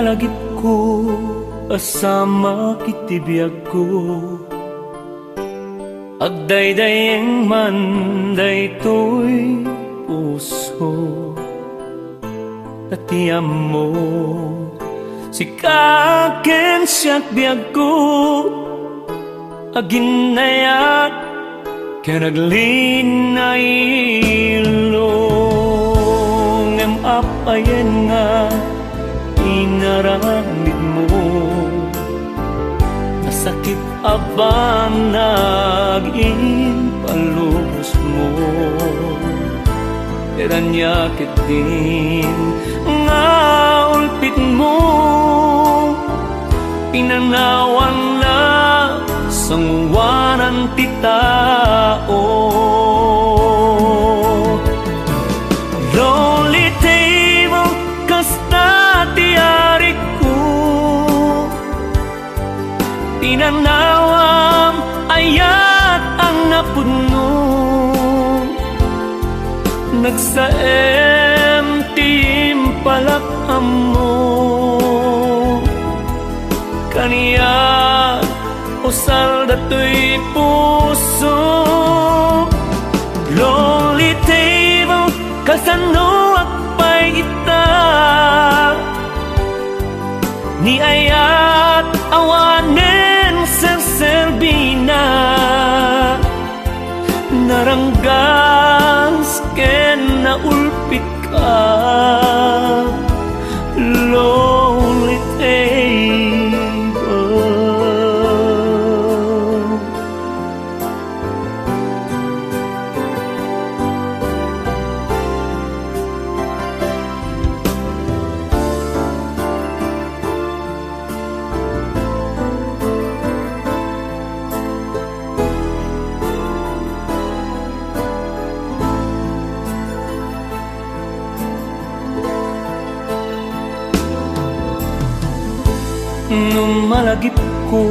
malagip ko asama kitibiyag ko agdaydayeng man daytoy puso tatiyam mo si kaken siyak biyag ko aginayat kanaglin na ilong em apayen nga inaramid mo nasakit abang nag-impalubos mo eranyakit din nga ulpit mo pinanawan na sangwanan ti tao lonely table kasta ti ari ko pinanawam ayat ang napuno nagsaem timpalakam mo kaniya usal dato'y puso lonely table kasano akpay ita ni ayat awanen serserbina naranggas ken na ulpit ka lonely table. Nung malagip ko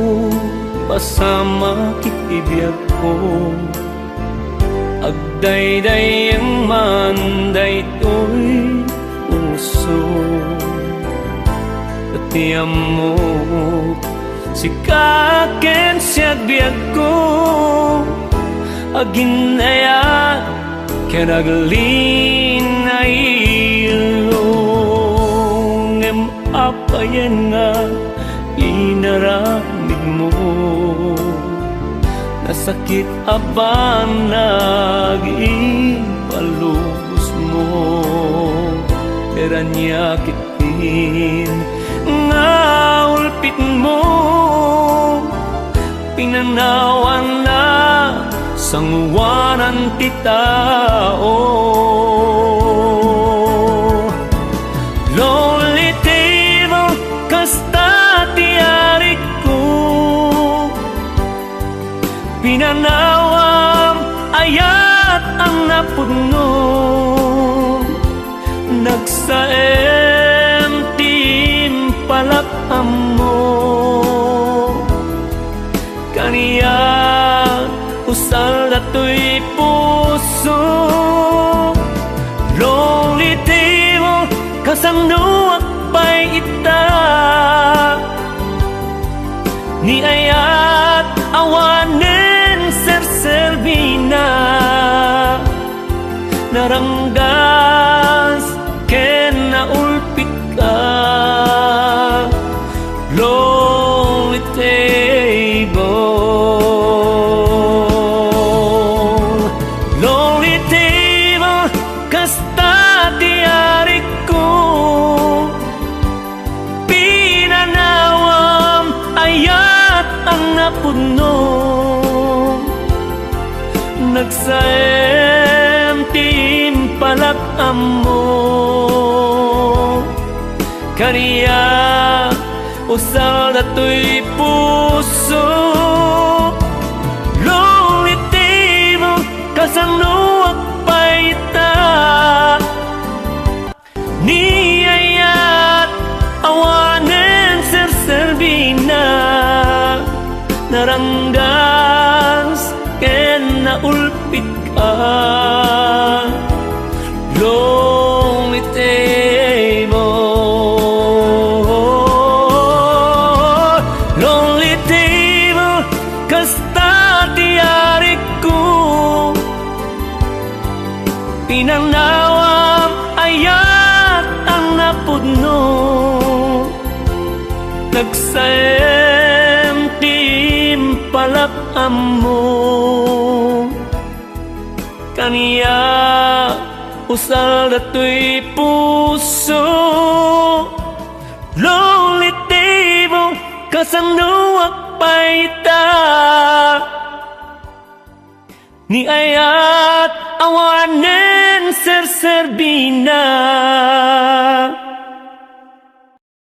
pasama kitibiyag ko agdaydayeng man daytoy puso tatiyam mo si kaken siya biyag ko aginayat kanaglin na ilong em apayen nga inaramid mo nasakit abang nag-impalubos mo eranyakit din nga ulpit mo pinanawan na sangwanan ti tao lonely table kasta pinanawam ayat ang napuno nagsaem timpalakam mo kaniya usal dato'y puso lonely table kasano akpay ita ni ayat awanen serserbina naranggas ken na ulpit ka lonely table lonely table kasta ti ari ko pinanawam ayat ang napuno nagsaem timpalakam mo kaniya usal dato'y puso lonely table kasano akpay ita ni ayat awanen serserbina naranggas ken na ulpit ka lonely table lonely table kasta tiariku pinanawam ayat ang napudno nagsayem timpalak amo kaniya usal dato'y puso lonely table kasanuak paita ni ayat awanen serserbina